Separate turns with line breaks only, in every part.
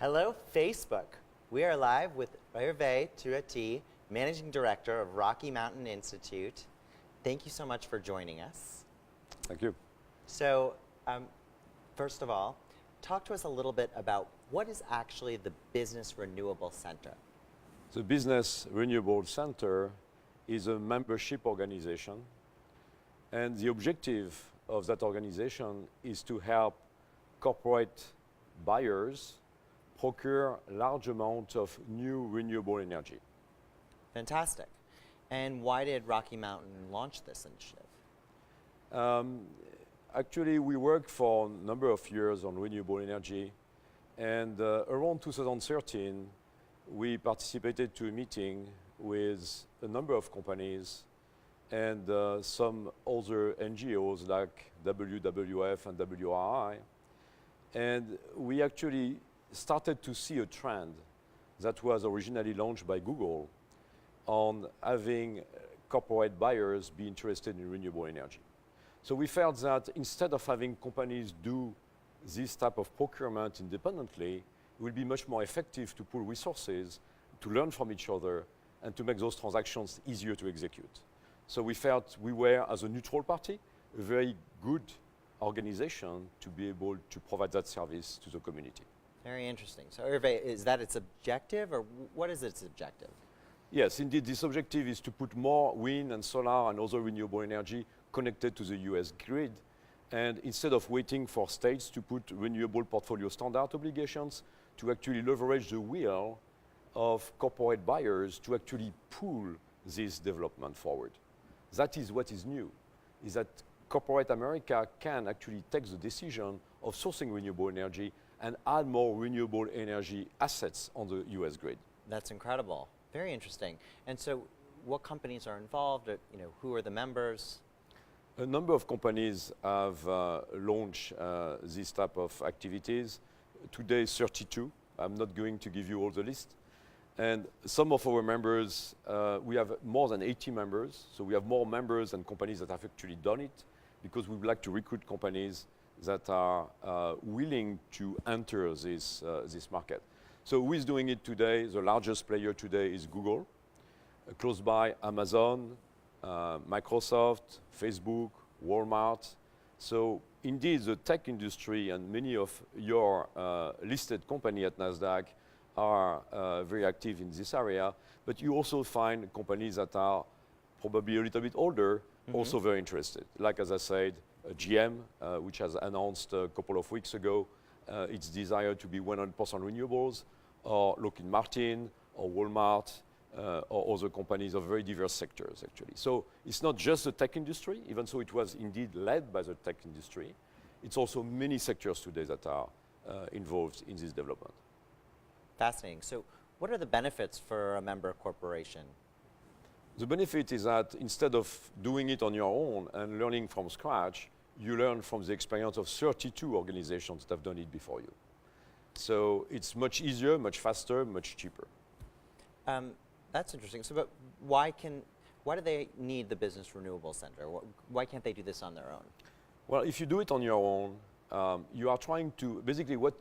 Hello, Facebook. We are live with Hervé Touati, Managing Director of Rocky Mountain Institute. Thank you so much for joining us.
Thank you.
So, first of all, talk to us a little bit about what is actually the Business Renewables Center.
The Business Renewables Center is a membership organization, and the objective of that organization is to help corporate buyers procure large amounts of new renewable energy.
Fantastic. And why did Rocky Mountain launch this initiative?
Actually, we worked for a number of years on renewable energy, and around 2013, we participated to a meeting with a number of companies and some other NGOs like WWF and WRI, and we actually started to see a trend that was originally launched by Google on having corporate buyers be interested in renewable energy. So we felt that instead of having companies do this type of procurement independently, it would be much more effective to pool resources, to learn from each other, and to make those transactions easier to execute. So we felt we were, as a neutral party, a very good organization to be able to provide that service to the community.
Very interesting. So Hervé, is that its objective, or what is its objective?
Yes, indeed, this objective is to put more wind and solar and other renewable energy connected to the US grid. And instead of waiting for states to put renewable portfolio standard obligations, to actually leverage the will of corporate buyers to actually pull this development forward. That is what is new, is that corporate America can actually take the decision of sourcing renewable energy and add more renewable energy assets on the US grid.
That's incredible. Very interesting. And so what companies are involved? Who are the members?
A number of companies have launched this type of activities. Today, 32. I'm not going to give you all the list. And some of our members, we have more than 80 members. So we have more members and companies that have actually done it, because we would like to recruit companies that are willing to enter this market. So who is doing it today? The largest player today is Google. Close by, Amazon, Microsoft, Facebook, Walmart. So indeed, the tech industry and many of your listed companies at Nasdaq are very active in this area. But you also find companies that are probably a little bit older, also very interested. Like, as I said, GM, which has announced a couple of weeks ago its desire to be 100% renewables, or Lockheed Martin, or Walmart, or other companies of very diverse sectors, actually. So it's not just the tech industry, even though it was indeed led by the tech industry. It's also many sectors today that are involved in this development.
Fascinating. So what are the benefits for a member corporation?
The benefit is that instead of doing it on your own and learning from scratch, you learn from the experience of 32 organizations that have done it before you. So it's much easier, much faster, much cheaper.
That's interesting. So, but why do they need the Business Renewables Center? Why can't they do this on their own?
Well, if you do it on your own, you are trying to, basically what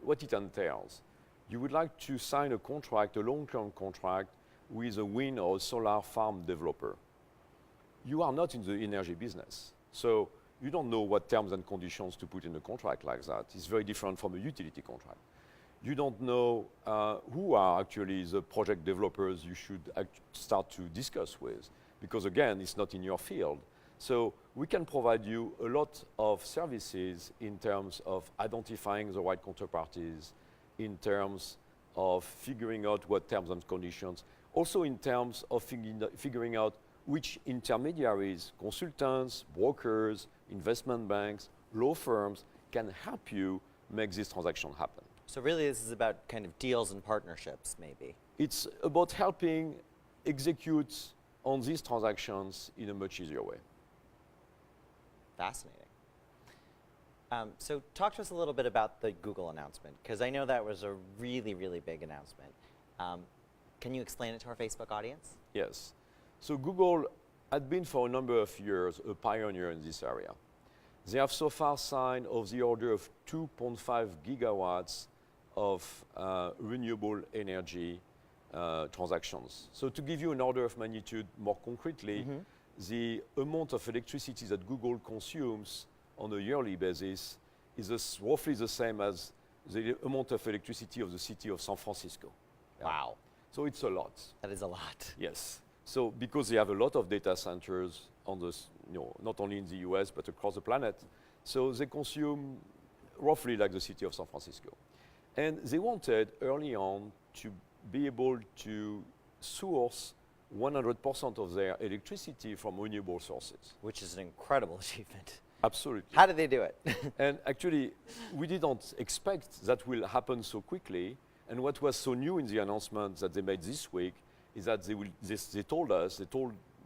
it entails. You would like to sign a contract, a long-term contract, with a wind or a solar farm developer. You are not in the energy business. So you don't know what terms and conditions to put in a contract like that. It's very different from a utility contract. You don't know who are actually the project developers you should start to discuss with, because again, it's not in your field. So we can provide you a lot of services in terms of identifying the right counterparties, in terms of figuring out what terms and conditions, also in terms of figuring out which intermediaries, consultants, brokers, investment banks, law firms can help you make this transaction happen.
So really this is about kind of deals and partnerships, maybe.
It's about helping execute on these transactions in a much easier way.
Fascinating. So talk to us a little bit about the Google announcement, because I know that was a really, really big announcement. Can you explain it to our Facebook audience?
Yes. So Google had been for a number of years a pioneer in this area. They have so far signed of the order of 2.5 gigawatts of renewable energy transactions. So to give you an order of magnitude more concretely, the amount of electricity that Google consumes on a yearly basis is roughly the same as the amount of electricity of the city of San Francisco.
Wow.
So it's a lot.
That is a lot.
Yes. So because they have a lot of data centers on this, not only in the US but across the planet, so they consume roughly like the city of San Francisco. And they wanted early on to be able to source 100% of their electricity from renewable sources.
Which is an incredible achievement.
Absolutely.
How did they do it?
And actually, we didn't expect that will happen so quickly. And what was so new in the announcement that they made this week is that they told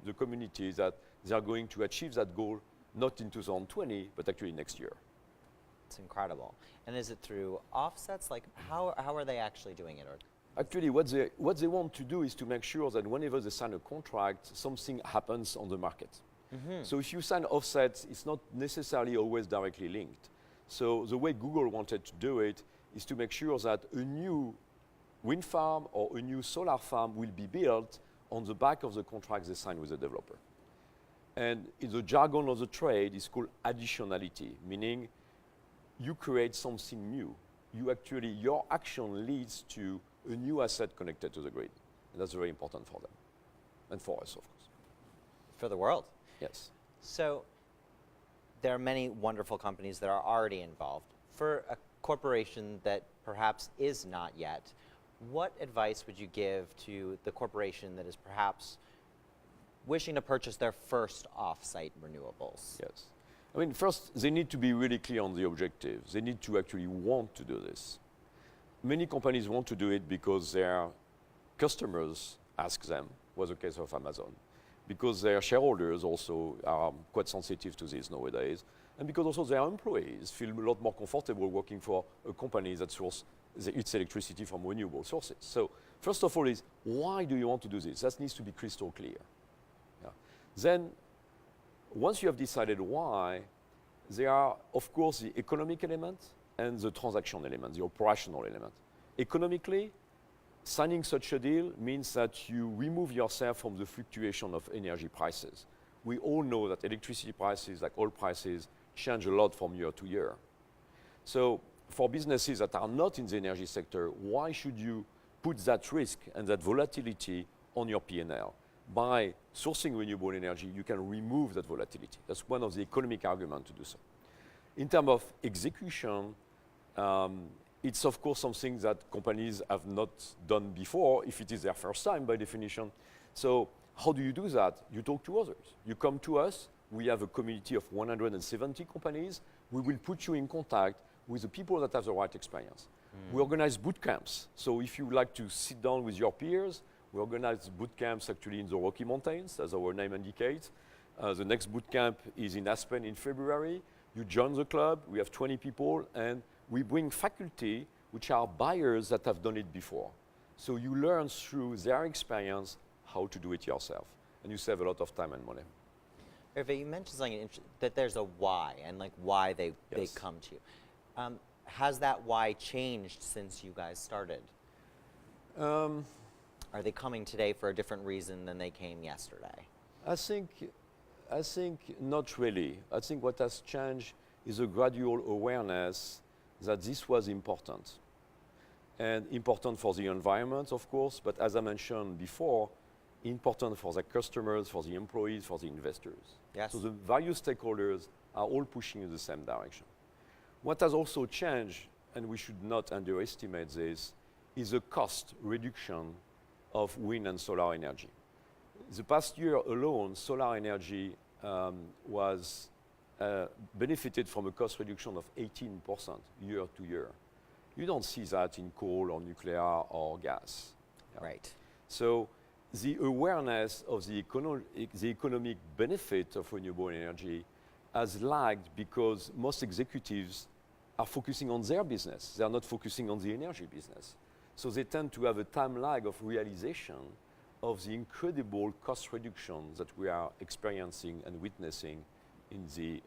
the community that they are going to achieve that goal not in 2020, but actually next year.
It's incredible. And is it through offsets? Like, how are they actually doing it? Or
Actually, what they want to do is to make sure that whenever they sign a contract, something happens on the market. So if you sign offsets, it's not necessarily always directly linked. So the way Google wanted to do it is to make sure that a new wind farm or a new solar farm will be built on the back of the contract they sign with the developer. And in the jargon of the trade, it's called additionality, meaning you create something new. Your action leads to a new asset connected to the grid. And that's very important for them and for us, of course.
for the world?
Yes.
So there are many wonderful companies that are already involved. For a corporation that perhaps is not yet, what advice would you give to the corporation that is perhaps wishing to purchase their first off-site renewables?
Yes. I mean, first, they need to be really clear on the objectives. They need to actually want to do this. Many companies want to do it because their customers ask them, was the case of Amazon, because their shareholders also are quite sensitive to this nowadays, and because also their employees feel a lot more comfortable working for a company that sources its electricity from renewable sources. So first of all is, why do you want to do this? That needs to be crystal clear. Yeah. Then, once you have decided why, there are, of course, the economic element and the transaction element, the operational element. Economically, signing such a deal means that you remove yourself from the fluctuation of energy prices. We all know that electricity prices, like oil prices, change a lot from year to year. So for businesses that are not in the energy sector, why should you put that risk and that volatility on your P&L? By sourcing renewable energy, you can remove that volatility. That's one of the economic arguments to do so. In terms of execution, it's of course something that companies have not done before, if it is their first time by definition. So how do you do that? You talk to others. You come to us. We have a community of 170 companies. We will put you in contact with the people that have the right experience. We organize boot camps. So if you like to sit down with your peers, we organize boot camps actually in the Rocky Mountains, as our name indicates. The next boot camp is in Aspen in February. You join the club. We have 20 people, and we bring faculty which are buyers that have done it before. So you learn through their experience how to do it yourself, and you save a lot of time and money.
Hervé, you mentioned something that there's a why, and like why they come to you. Has that why changed since you guys started? Are they coming today for a different reason than they came yesterday?
I think not really. I think what has changed is a gradual awareness that this was important. And important for the environment, of course, but as I mentioned before, important for the customers, for the employees, for the investors.
Yes.
So the various stakeholders are all pushing in the same direction. What has also changed, and we should not underestimate this, is the cost reduction of wind and solar energy. The past year alone, solar energy was benefited from a cost reduction of 18% year to year. You don't see that in coal or nuclear or gas.
Yeah. Right.
So the awareness of the economic benefit of renewable energy has lagged because most executives are focusing on their business. They are not focusing on the energy business. So they tend to have a time lag of realization of the incredible cost reductions that we are experiencing and witnessing in the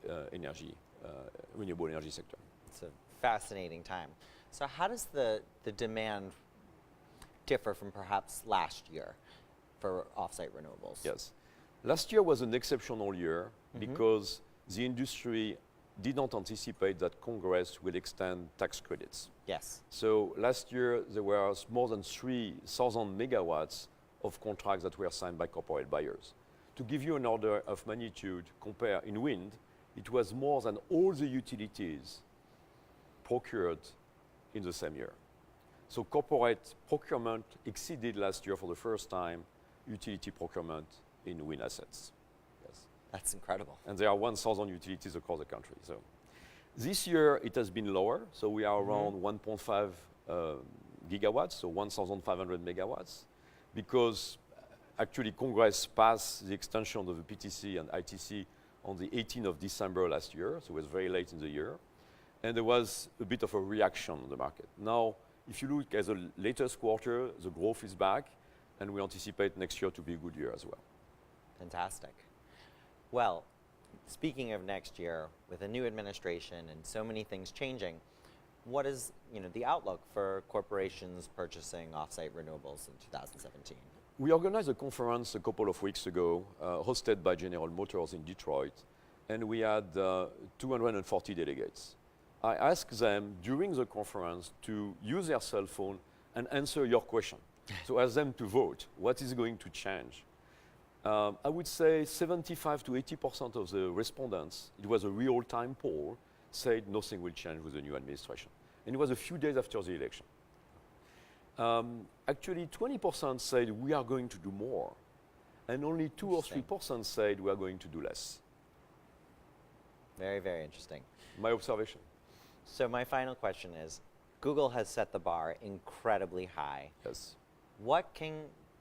renewable energy sector.
It's a fascinating time. So how does the demand differ from perhaps last year for offsite renewables?
Yes. Last year was an exceptional year because the industry did not anticipate that Congress will extend tax credits.
Yes.
So last year there were more than 3,000 megawatts of contracts that were signed by corporate buyers. To give you an order of magnitude, compare in wind, it was more than all the utilities procured in the same year. So corporate procurement exceeded last year for the first time utility procurement in wind assets. Yes.
That's incredible.
And there are 1,000 utilities across the country. So this year it has been lower. So we are around 1.5 gigawatts, so 1,500 megawatts, because actually Congress passed the extension of the PTC and ITC on the 18th of December last year, so it was very late in the year. And there was a bit of a reaction on the market. Now, if you look at the latest quarter, the growth is back, and we anticipate next year to be a good year as well.
Fantastic. Well, speaking of next year, with a new administration and so many things changing, what is the outlook for corporations purchasing offsite renewables in 2017?
We organized a conference a couple of weeks ago, hosted by General Motors in Detroit, and we had 240 delegates. I asked them during the conference to use their cell phone and answer your question. So ask them to vote. What is going to change? I would say 75 to 80% of the respondents, it was a real-time poll, said nothing will change with the new administration. And it was a few days after the election. Actually, 20% said we are going to do more. And only 2 or 3% said we are going to do less.
Very, very interesting.
My observation.
So my final question is, Google has set the bar incredibly high.
Yes.
What can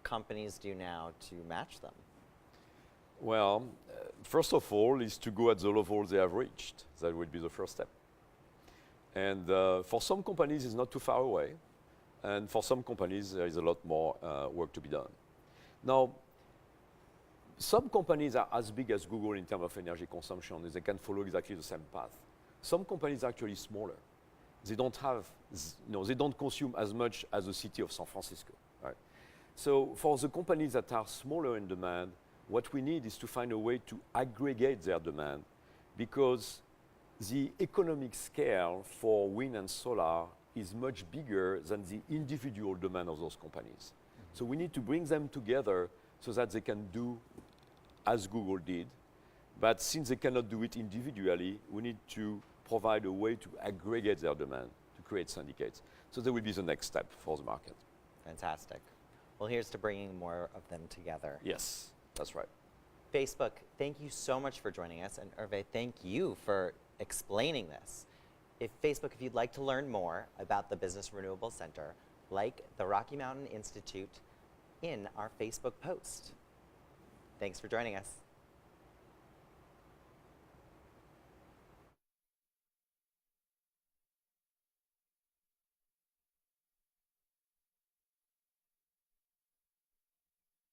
companies do now to match them?
Well, first of all, is to go at the level they have reached. That would be the first step. And for some companies, it's not too far away. And for some companies, there is a lot more work to be done. Now, some companies are as big as Google in terms of energy consumption, and they can follow exactly the same path. Some companies are actually smaller. They don't have, they don't consume as much as the city of San Francisco. Right? So for the companies that are smaller in demand, what we need is to find a way to aggregate their demand, because the economic scale for wind and solar is much bigger than the individual demand of those companies. So we need to bring them together so that they can do as Google did. But since they cannot do it individually, we need to provide a way to aggregate their demand, to create syndicates. So that will be the next step for the market.
Fantastic. Well, here's to bringing more of them together.
Yes, that's right.
Facebook, thank you so much for joining us. And Hervé, thank you for explaining this. If you'd like to learn more about the Business Renewables Center, like the Rocky Mountain Institute in our Facebook post. Thanks for joining us.